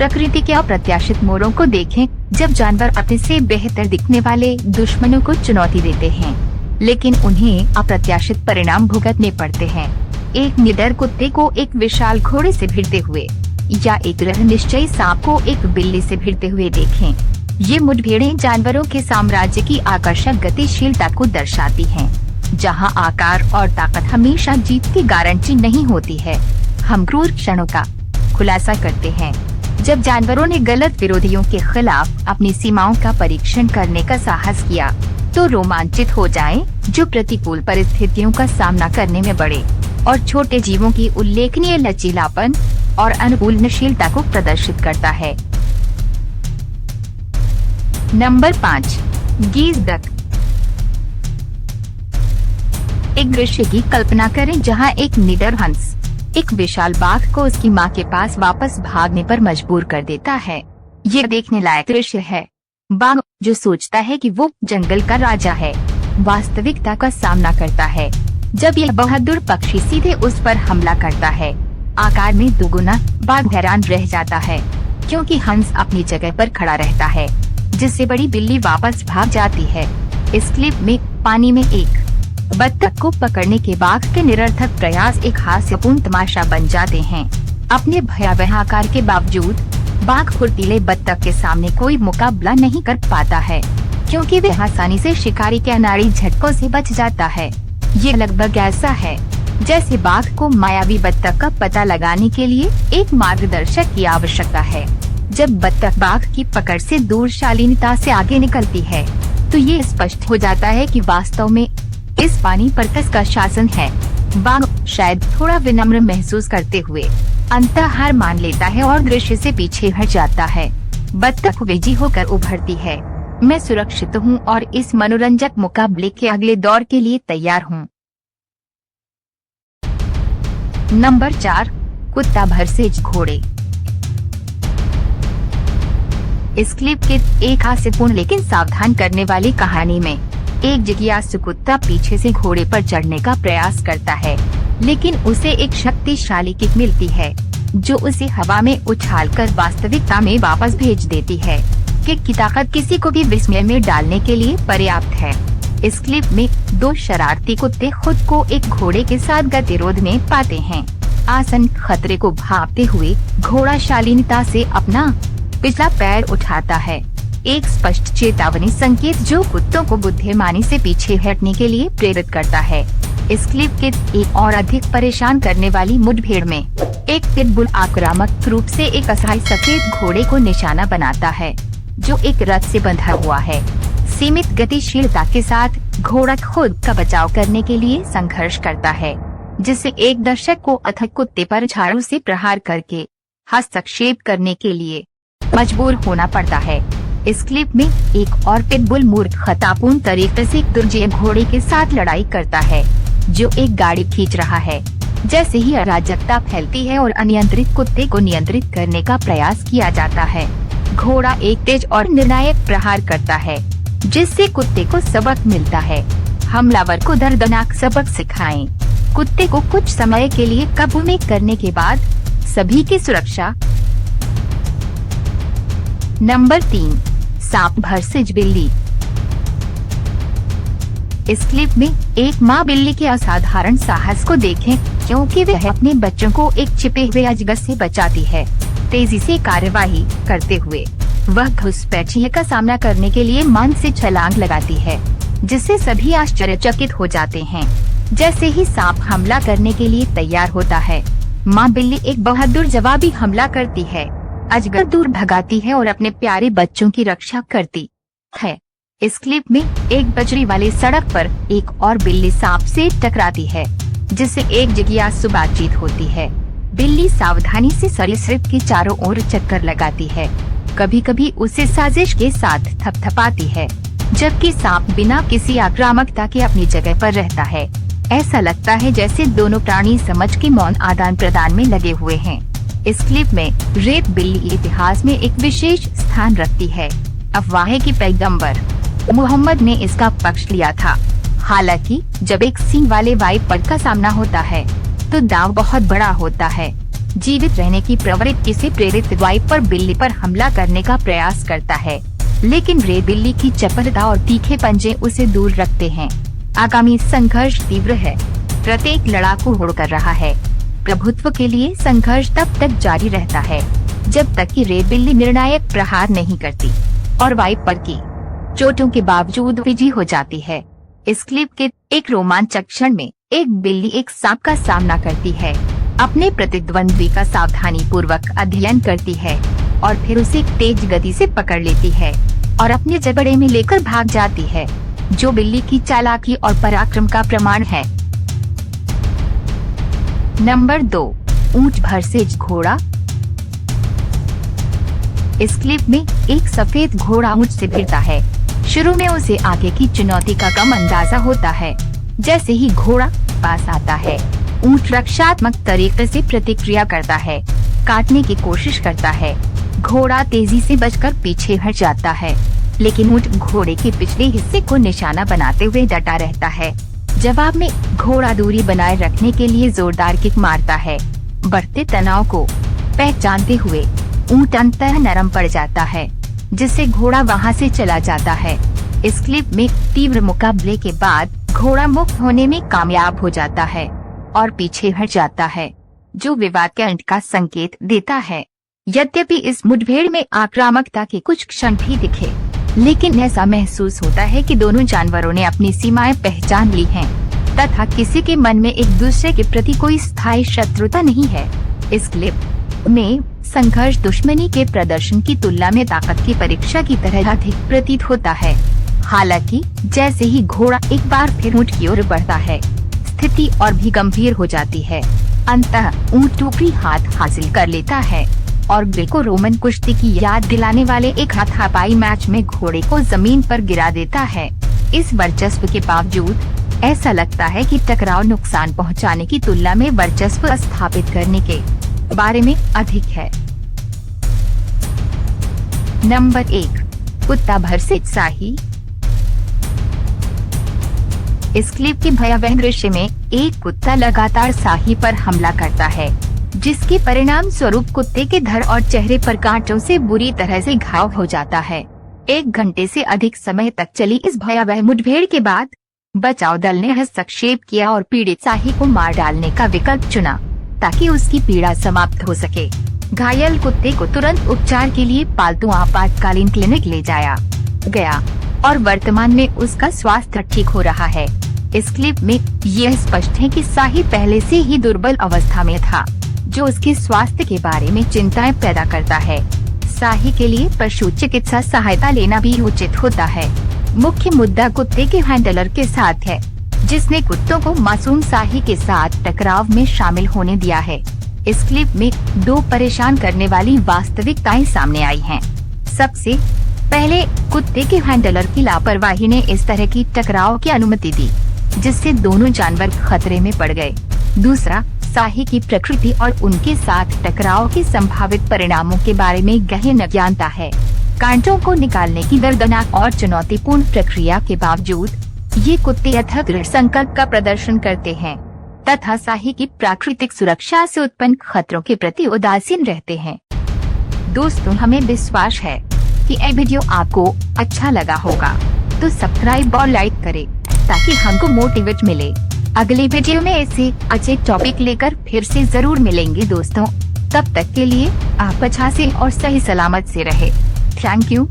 प्रकृति के अप्रत्याशित मोड़ों को देखें, जब जानवर अपने से बेहतर दिखने वाले दुश्मनों को चुनौती देते हैं, लेकिन उन्हें अप्रत्याशित परिणाम भुगतने पड़ते हैं। एक निडर कुत्ते को एक विशाल घोड़े से भिड़ते हुए या एक दृढ़ निश्चयी सांप को एक बिल्ली से भिड़ते हुए देखें। ये मुठभेड़ें जानवरों के साम्राज्य की आकर्षक गतिशीलता को दर्शाती हैं, जहां आकार और ताकत हमेशा जीत की गारंटी नहीं होती है। हम क्रूर क्षणों का खुलासा करते हैं, जब जानवरों ने गलत विरोधियों के खिलाफ अपनी सीमाओं का परीक्षण करने का साहस किया, तो रोमांचित हो जाएं, जो प्रतिकूल परिस्थितियों का सामना करने में बड़े और छोटे जीवों की उल्लेखनीय लचीलापन और अनुकूलनशीलता को प्रदर्शित करता है। Number 5, geese duck. एक दृश्य की कल्पना करें जहां एक निडर हंस एक विशाल बाघ को उसकी मां के पास वापस भागने पर मजबूर कर देता है। ये देखने लायक दृश्य है। बाघ, जो सोचता है कि वो जंगल का राजा है, वास्तविकता का सामना करता है जब यह बहादुर पक्षी सीधे उस पर हमला करता है। आकार में दुगुना, बाघ हैरान रह जाता है क्योंकि हंस अपनी जगह पर खड़ा रहता है, जिससे बड़ी बिल्ली वापस भाग जाती है। इस क्लिप में पानी में एक बत्तख को पकड़ने के बाघ के निरर्थक प्रयास एक हास्यपूर्ण तमाशा बन जाते हैं। अपने भयावह आकार के बावजूद बाघ फुर्तीले बत्तख के सामने कोई मुकाबला नहीं कर पाता है, क्योंकि वह आसानी से शिकारी के अनाड़ी झटकों से बच जाता है। ये लगभग ऐसा है जैसे बाघ को मायावी बत्तख का पता लगाने के लिए एक मार्गदर्शक की आवश्यकता है। जब बत्तख बाघ की पकड़ से दूर शालीनता से आगे निकलती है, तो ये स्पष्ट हो जाता है कि वास्तव में इस पानी पर कसका शासन है। बाघ शायद थोड़ा विनम्र महसूस करते हुए अंततः हार मान लेता है और दृश्य से पीछे हट जाता है। बत्तख विजयी होकर उभरती है। मैं सुरक्षित हूँ और इस मनोरंजक मुकाबले के अगले दौर के लिए तैयार हूँ। नंबर 4, कुत्ता भरसेज घोड़े। इस क्लिप के एक हास्यपूर्ण लेकिन सावधान करने वाली कहानी में एक जिज्ञासु कुत्ता पीछे से घोड़े पर चढ़ने का प्रयास करता है, लेकिन उसे एक शक्तिशाली किक मिलती है जो उसे हवा में उछालकर वास्तविकता में वापस भेज देती है। किक की ताकत किसी को भी विस्मय में डालने के लिए पर्याप्त है। इस क्लिप में 2 शरारती कुत्ते खुद को एक घोड़े के साथ गतिरोध में पाते हैं। आसन खतरे को भांपते हुए घोड़ा शालीनता से अपना पिछला पैर उठाता है, एक स्पष्ट चेतावनी संकेत जो कुत्तों को बुद्धिमानी से पीछे हटने के लिए प्रेरित करता है। इस क्लिप के एक और अधिक परेशान करने वाली मुठभेड़ में एक पिटबुल आक्रामक रूप से एक असहाय सफेद घोड़े को निशाना बनाता है, जो एक रथ से बंधा हुआ है। सीमित गतिशीलता के साथ घोड़ा खुद का बचाव करने के लिए संघर्ष करता है, जिससे एक दर्शक को अथक कुत्ते पर झाड़ू से प्रहार करके हस्तक्षेप करने के लिए मजबूर होना पड़ता है। इस क्लिप में एक और पिटबुल मूर्खतापूर्ण तरीके से एक दुर्जय घोड़े के साथ लड़ाई करता है, जो एक गाड़ी खींच रहा है। जैसे ही अराजकता फैलती है और अनियंत्रित कुत्ते को नियंत्रित करने का प्रयास किया जाता है, घोड़ा एक तेज और निर्णायक प्रहार करता है, जिससे कुत्ते को सबक मिलता है। हमलावर को दर्दनाक सबक सिखाएं। कुत्ते को कुछ समय के लिए काबू में करने के बाद सभी की सुरक्षा। नंबर 3, सांप भरसेज बिल्ली। इस क्लिप में एक माँ बिल्ली के असाधारण साहस को देखें, क्योंकि वह अपने बच्चों को एक छिपे हुए अजगर से बचाती है। तेजी से कार्यवाही करते हुए वह घुसपैठिए का सामना करने के लिए मन से छलांग लगाती है, जिससे सभी आश्चर्यचकित हो जाते हैं। जैसे ही सांप हमला करने के लिए तैयार होता है, माँ बिल्ली एक बहादुर जवाबी हमला करती है। अजगर दूर भगाती है और अपने प्यारे बच्चों की रक्षा करती है। इस क्लिप में एक बजरी वाली सड़क पर एक और बिल्ली सांप से टकराती है, जिससे एक जिज्ञासु बातचीत होती है। बिल्ली सावधानी से सरीसृप के चारों ओर चक्कर लगाती है, कभी कभी उसे साजिश के साथ थपथपाती है, जबकि सांप बिना किसी आक्रामकता के अपनी जगह पर रहता है। ऐसा लगता है जैसे दोनों प्राणी समझ के मौन आदान प्रदान में लगे हुए हैं। इस क्लिप में रेत बिल्ली इतिहास में एक विशेष स्थान रखती है। अफवाह की पैगंबर मुहम्मद ने इसका पक्ष लिया था। हालांकि जब एक सींग वाले वाइपर का सामना होता है, तो दांव बहुत बड़ा होता है। जीवित रहने की प्रवृत्ति से प्रेरित वाइपर बिल्ली पर हमला करने का प्रयास करता है, लेकिन रे बिल्ली की चपलता और तीखे पंजे उसे दूर रखते हैं। आगामी संघर्ष तीव्र है। प्रत्येक लड़ाकू होड़ कर रहा है। प्रभुत्व के लिए संघर्ष तब तक जारी रहता है जब तक कि रे बिल्ली निर्णायक प्रहार नहीं करती और वाइपर की चोटों के बावजूद विजयी हो जाती है। इस क्लिप के एक रोमांचक क्षण में एक बिल्ली एक सांप का सामना करती है, अपने प्रतिद्वंद्वी का सावधानी पूर्वक अध्ययन करती है और फिर उसे तेज गति से पकड़ लेती है और अपने जबड़े में लेकर भाग जाती है, जो बिल्ली की चालाकी और पराक्रम का प्रमाण है। नंबर 2, ऊंट भरसेज घोड़ा। इस क्लिप में एक सफेद घोड़ा ऊंट से भिड़ता है। शुरू में उसे आगे की चुनौती का कम अंदाजा होता है। जैसे ही घोड़ा पास आता है, ऊंट रक्षात्मक तरीके से प्रतिक्रिया करता है, काटने की कोशिश करता है। घोड़ा तेजी से बचकर पीछे हट जाता है, लेकिन ऊंट घोड़े के पिछले हिस्से को निशाना बनाते हुए डटा रहता है। जवाब में घोड़ा दूरी बनाए रखने के लिए जोरदार किक मारता है। बढ़ते तनाव को पहचानते हुए ऊंट अंततः नरम पड़ जाता है, जिससे घोड़ा वहां से चला जाता है। इस क्लिप में तीव्र मुकाबले के बाद घोड़ा मुक्त होने में कामयाब हो जाता है और पीछे हट जाता है, जो विवाद के अंत का संकेत देता है। यद्यपि इस मुठभेड़ में आक्रामकता के कुछ क्षण भी दिखे, लेकिन ऐसा महसूस होता है कि दोनों जानवरों ने अपनी सीमाएं पहचान ली हैं, तथा किसी के मन में एक दूसरे के प्रति कोई स्थायी शत्रुता नहीं है। इस क्लिप में संघर्ष दुश्मनी के प्रदर्शन की तुलना में ताकत की परीक्षा की तरह अधिक प्रतीत होता है। हालांकि जैसे ही घोड़ा एक बार फिर ऊंट की ओर बढ़ता है, स्थिति और भी गंभीर हो जाती है। अंततः ऊंट ऊपरी हाथ हासिल कर लेता है और ग्रीको रोमन कुश्ती की याद दिलाने वाले एक हाथापाई मैच में घोड़े को जमीन पर गिरा देता है। इस वर्चस्व के बावजूद ऐसा लगता है कि टकराव नुकसान पहुंचाने की तुलना में वर्चस्व स्थापित करने के बारे में अधिक है। नंबर 1, कुत्ता भरसेज शाही। इस क्लिप के भयावह दृश्य में एक कुत्ता लगातार शाही पर हमला करता है, जिसके परिणाम स्वरूप कुत्ते के धड़ और चेहरे पर कांटों से बुरी तरह से घाव हो जाता है। 1 घंटे से अधिक समय तक चली इस भयावह मुठभेड़ के बाद बचाव दल ने हस्तक्षेप किया और पीड़ित शाही को मार डालने का विकल्प चुना, ताकि उसकी पीड़ा समाप्त हो सके। घायल कुत्ते को तुरंत उपचार के लिए पालतू आपातकालीन क्लिनिक ले जाया गया और वर्तमान में उसका स्वास्थ्य ठीक हो रहा है। इस क्लिप में यह स्पष्ट है कि शाही पहले से ही दुर्बल अवस्था में था, जो उसके स्वास्थ्य के बारे में चिंताएं पैदा करता है। शाही के लिए पशु चिकित्सा सहायता लेना भी उचित होता है। मुख्य मुद्दा कुत्ते के हैंडलर के साथ है, जिसने कुत्तों को मासूम शाही के साथ टकराव में शामिल होने दिया है। इस क्लिप में 2 परेशान करने वाली वास्तविकताएं सामने आई हैं। सबसे पहले, कुत्ते के हैंडलर की लापरवाही ने इस तरह की टकराव की अनुमति दी, जिससे दोनों जानवर खतरे में पड़ गए। दूसरा, शाही की प्रकृति और उनके साथ टकराव के संभावित परिणामों के बारे में गहन अज्ञानता है। कांटों को निकालने की दर्दनाक और चुनौतीपूर्ण प्रक्रिया के बावजूद ये कुत्ते अथक दृढ़ संकल्प का प्रदर्शन करते हैं तथा शाही की प्राकृतिक सुरक्षा से उत्पन्न खतरों के प्रति उदासीन रहते हैं। दोस्तों, हमें विश्वास है कि यह वीडियो आपको अच्छा लगा होगा, तो सब्सक्राइब और लाइक करें ताकि हमको मोटिवेट मिले। अगले वीडियो में ऐसे अच्छे टॉपिक लेकर फिर से जरूर मिलेंगे दोस्तों। तब तक के लिए आप अच्छा से और सही सलामत से रहे। Thank you.